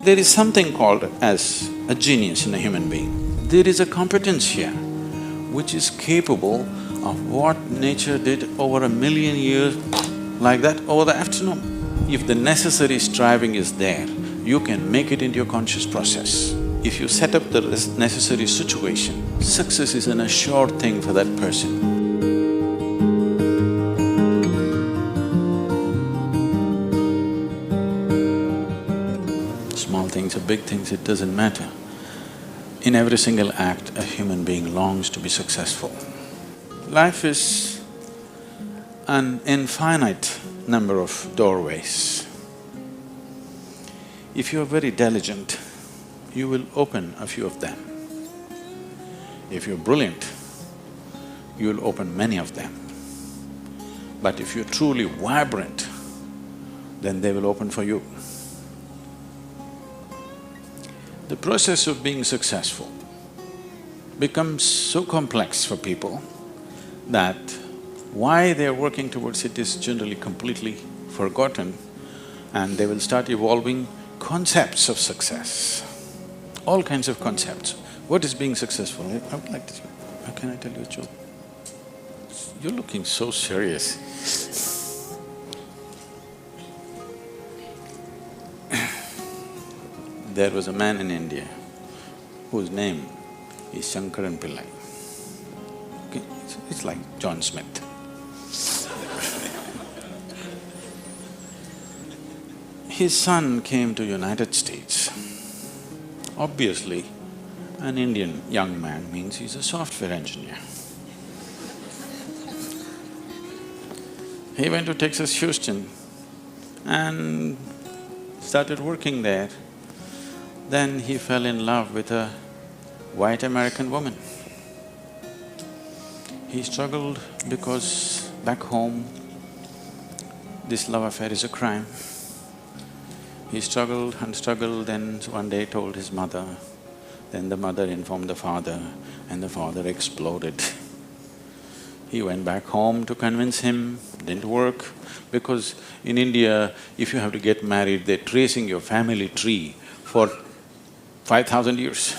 There is something called as a genius in a human being. There is a competence here which is capable of what nature did over 1,000,000 years, like that, over the afternoon. If the necessary striving is there, you can make it into your conscious process. If you set up the necessary situation, success is an assured thing for that person. Small things or big things, it doesn't matter. In every single act, a human being longs to be successful. Life is an infinite number of doorways. If you are very diligent, you will open a few of them. If you're brilliant, you will open many of them. But if you're truly vibrant, then they will open for you. The process of being successful becomes so complex for people that why they're working towards it is generally completely forgotten, and they will start evolving concepts of success, all kinds of concepts. What is being successful? I would like to… Can I tell you a joke? You're looking so serious. There was a man in India whose name is Shankaran Pillai. Okay, it's like John Smith. His son came to United States. Obviously, an Indian young man means he's a software engineer. He went to Texas, Houston and started working there. Then he fell in love with a white American woman. He struggled because back home, this love affair is a crime. He struggled and struggled, then one day told his mother, then the mother informed the father, and the father exploded. He went back home to convince him, didn't work, because in India, if you have to get married, they're tracing your family tree for 5,000 years.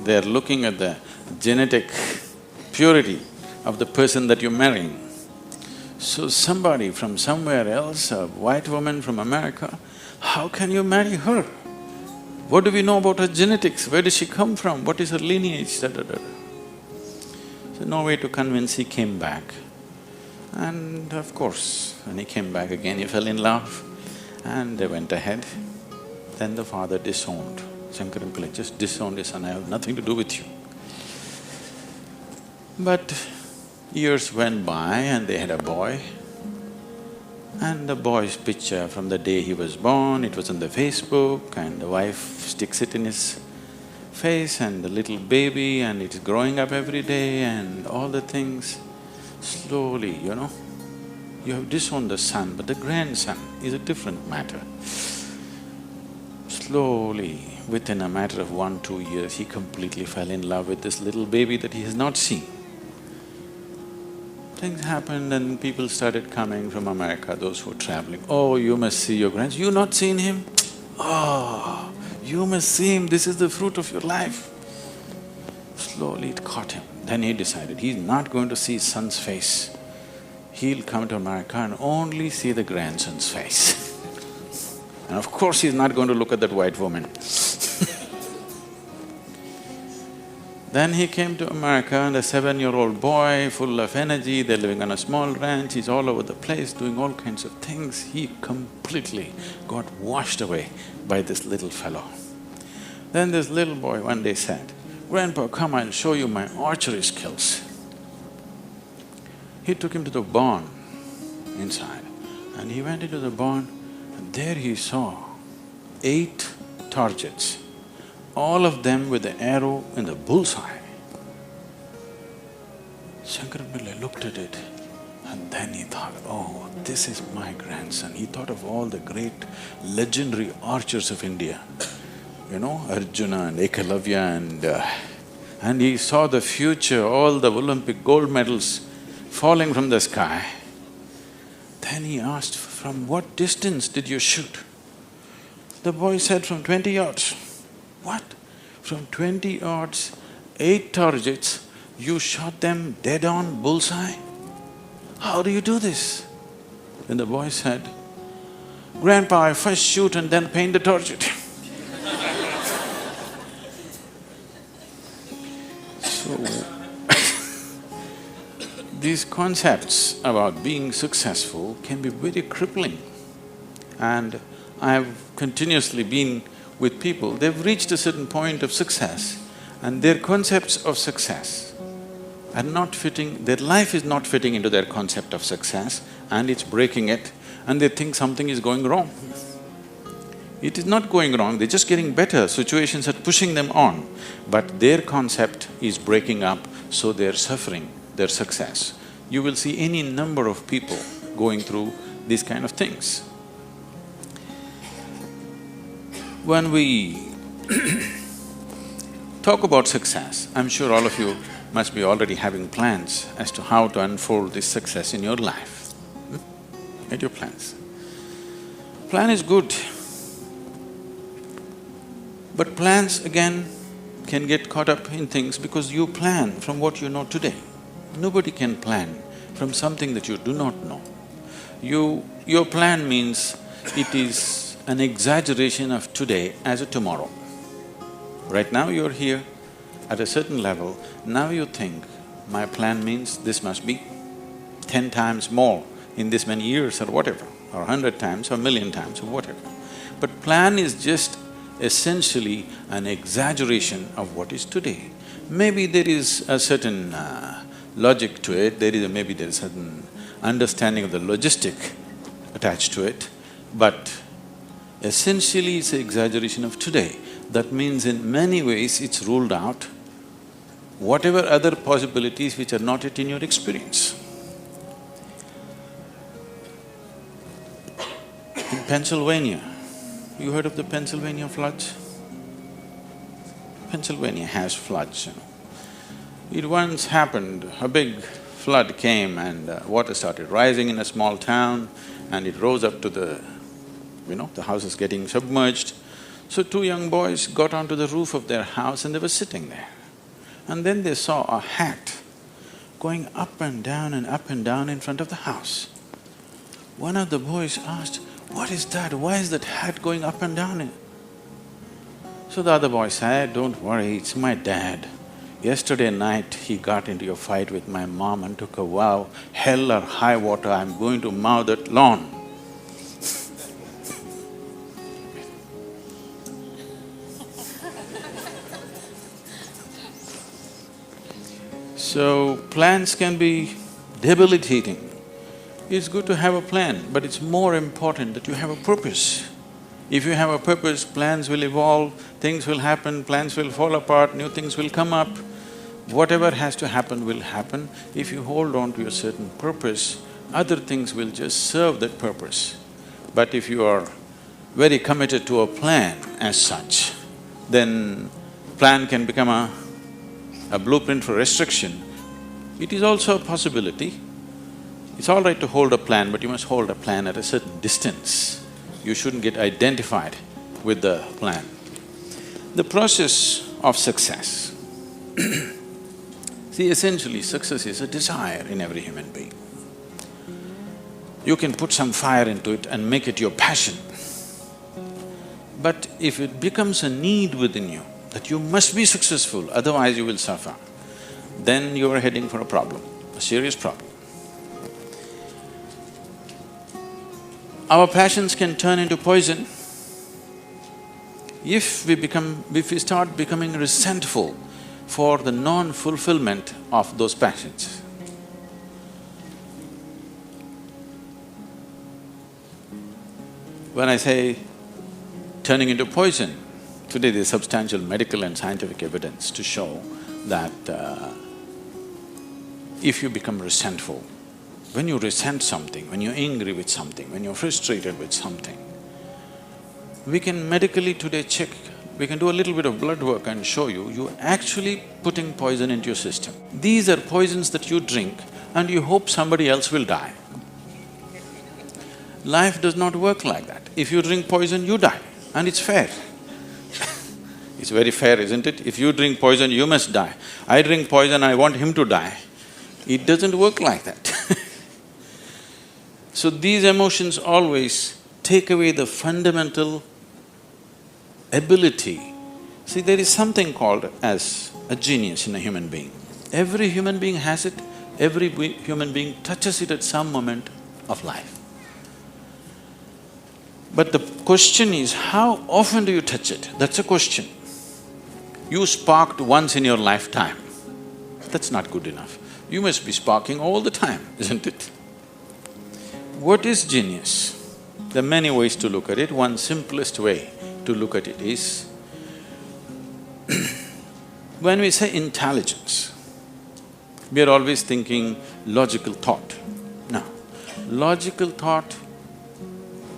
They're looking at the genetic purity of the person that you're marrying. So somebody from somewhere else, a white woman from America, how can you marry her? What do we know about her genetics? Where does she come from? What is her lineage? Da, da, da. So no way to convince, he came back. And of course, when he came back again, he fell in love and they went ahead. Then the father disowned. Shankaran Pillai just disowned his son, I have nothing to do with you. But years went by and they had a boy. And the boy's picture from the day he was born, it was on the Facebook, and the wife sticks it in his face, and the little baby, and it's growing up every day and all the things. Slowly, you know, you have disowned the son, but the grandson is a different matter. Slowly, within a matter of 1-2 years, he completely fell in love with this little baby that he has not seen. Things happened and people started coming from America, those who were traveling. Oh, you must see your grandson. You not seen him? Oh, you must see him, this is the fruit of your life. Slowly it caught him. Then he decided he's not going to see his son's face. He'll come to America and only see the grandson's face. And of course he's not going to look at that white woman. Then he came to America and a 7-year-old boy, full of energy, they're living on a small ranch, he's all over the place doing all kinds of things. He completely got washed away by this little fellow. Then this little boy one day said, "Grandpa, come, I'll show you my archery skills." He took him to the barn inside and he went into the barn and there he saw 8 targets, all of them with the arrow in the bullseye. Shankaran Pillai looked at it and then he thought, oh, this is my grandson. He thought of all the great legendary archers of India, you know, Arjuna and Ekalavya and he saw the future, all the Olympic gold medals falling from the sky. Then he asked, "From what distance did you shoot?" The boy said, "From 20 yards. What? From 20 yards, 8 targets, you shot them dead on, bullseye? How do you do this?" Then the boy said, "Grandpa, I first shoot and then paint the target." So, these concepts about being successful can be very crippling. And I've continuously been with people, they've reached a certain point of success and their concepts of success are not fitting, their life is not fitting into their concept of success and it's breaking it and they think something is going wrong. It is not going wrong, they're just getting better, situations are pushing them on, but their concept is breaking up, so they're suffering their success. You will see any number of people going through these kind of things. When we talk about success, I'm sure all of you must be already having plans as to how to unfold this success in your life. Get your plans. Plan is good, but plans again can get caught up in things because you plan from what you know today. Nobody can plan from something that you do not know. Your plan means it is an exaggeration of today as a tomorrow. Right now you're here at a certain level, now you think, my plan means this must be 10 times more in this many years or whatever, or 100 times or 1,000,000 times or whatever. But plan is just essentially an exaggeration of what is today. Maybe there is a certain logic to it, maybe there is certain understanding of the logistic attached to it, but essentially it's an exaggeration of today. That means in many ways it's ruled out whatever other possibilities which are not yet in your experience. In Pennsylvania, you heard of the Pennsylvania floods? Pennsylvania has floods, you know. It once happened, a big flood came and water started rising in a small town and it rose up to the houses getting submerged. So 2 young boys got onto the roof of their house and they were sitting there. And then they saw a hat going up and down in front of the house. One of the boys asked, "What is that? Why is that hat going up and down?" So the other boy said, "Don't worry, it's my dad. Yesterday night he got into a fight with my mom and took a vow, hell or high water, I'm going to mow that lawn." So, plans can be debilitating. It's good to have a plan, but it's more important that you have a purpose. If you have a purpose, plans will evolve, things will happen, plans will fall apart, new things will come up. Whatever has to happen will happen. If you hold on to a certain purpose, other things will just serve that purpose. But if you are very committed to a plan as such, then plan can become a blueprint for restriction. It is also a possibility. It's all right to hold a plan, but you must hold a plan at a certain distance. You shouldn't get identified with the plan. The process of success. See, essentially success is a desire in every human being. You can put some fire into it and make it your passion. But if it becomes a need within you, that you must be successful, otherwise you will suffer, then you are heading for a problem, a serious problem. Our passions can turn into poison if we start becoming resentful for the non-fulfillment of those passions. When I say turning into poison, today there's substantial medical and scientific evidence to show that if you become resentful, when you resent something, when you're angry with something, when you're frustrated with something, we can medically today check, we can do a little bit of blood work and show you're actually putting poison into your system. These are poisons that you drink and you hope somebody else will die. Life does not work like that. If you drink poison, you die, and it's fair. It's very fair, isn't it? If you drink poison, you must die. I drink poison, I want him to die. It doesn't work like that. So these emotions always take away the fundamental ability. See, there is something called as a genius in a human being. Every human being has it, every human being touches it at some moment of life. But the question is, how often do you touch it? That's a question. You sparked once in your lifetime, that's not good enough. You must be sparking all the time, isn't it? What is genius? There are many ways to look at it. One simplest way to look at it is, when we say intelligence, we are always thinking logical thought. No, logical thought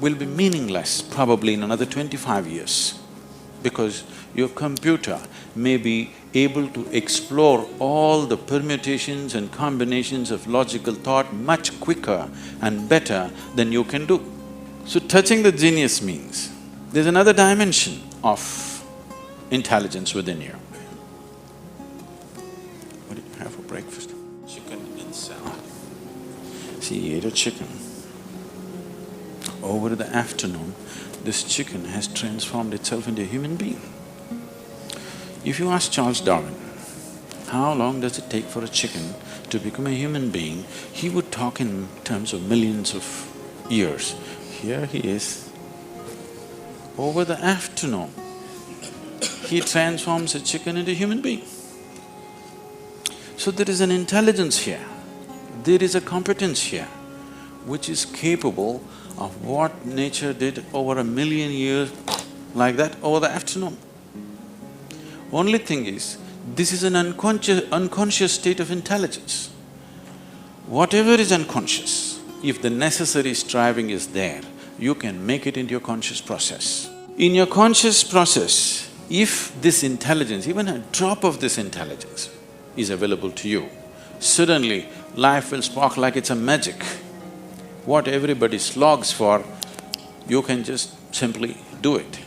will be meaningless probably in another 25 years, because your computer may be able to explore all the permutations and combinations of logical thought much quicker and better than you can do. So touching the genius means there's another dimension of intelligence within you. What did you have for breakfast? Chicken and salad. See, he ate a chicken. Over the afternoon, this chicken has transformed itself into a human being. If you ask Charles Darwin, how long does it take for a chicken to become a human being, he would talk in terms of millions of years. Here he is. Over the afternoon, he transforms a chicken into a human being. So there is an intelligence here, there is a competence here, which is capable of what nature did over 1,000,000 years like that over the afternoon. Only thing is, this is an unconscious state of intelligence. Whatever is unconscious, if the necessary striving is there, you can make it into your conscious process. In your conscious process, if this intelligence, even a drop of this intelligence is available to you, suddenly life will spark like it's a magic. What everybody slogs for, you can just simply do it.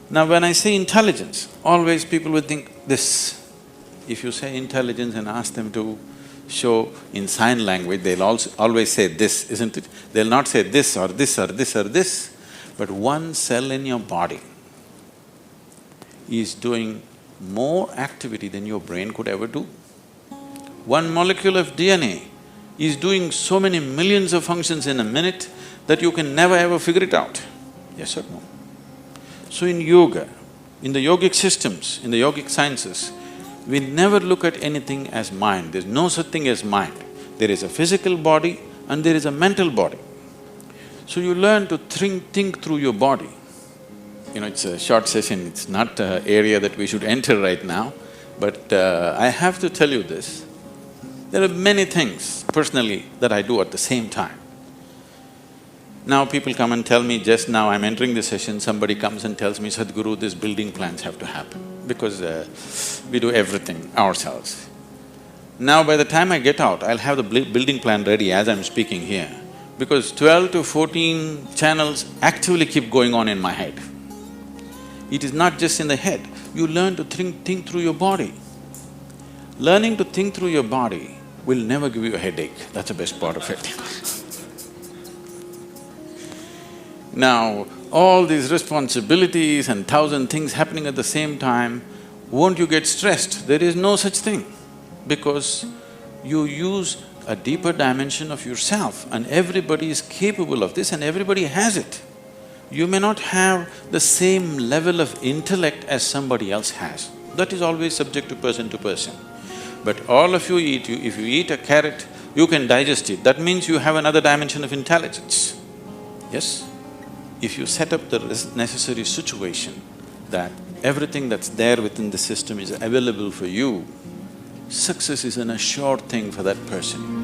Now when I say intelligence, always people will think this. If you say intelligence and ask them to show in sign language, they'll also always say this, isn't it? They'll not say this or this or this or this. But one cell in your body is doing more activity than your brain could ever do. One molecule of DNA is doing so many millions of functions in a minute that you can never ever figure it out. Yes or no? So in yoga, in the yogic systems, in the yogic sciences, we never look at anything as mind. There's no such thing as mind. There is a physical body and there is a mental body. So you learn to think through your body. You know, it's a short session, it's not an area that we should enter right now, but I have to tell you this. There are many things personally that I do at the same time. Now people come and tell me, just now I'm entering the session, somebody comes and tells me, Sadhguru, these building plans have to happen, because we do everything ourselves. Now by the time I get out, I'll have the building plan ready as I'm speaking here, because 12 to 14 channels actively keep going on in my head. It is not just in the head, you learn to think through your body. Learning to think through your body will never give you a headache, that's the best part of it. Now, all these responsibilities and 1,000 things happening at the same time, won't you get stressed? There is no such thing, because you use a deeper dimension of yourself and everybody is capable of this and everybody has it. You may not have the same level of intellect as somebody else has, that is always subject to person. But all of you eat, if you eat a carrot, you can digest it, that means you have another dimension of intelligence, yes? If you set up the necessary situation that everything that's there within the system is available for you, success is an assured thing for that person.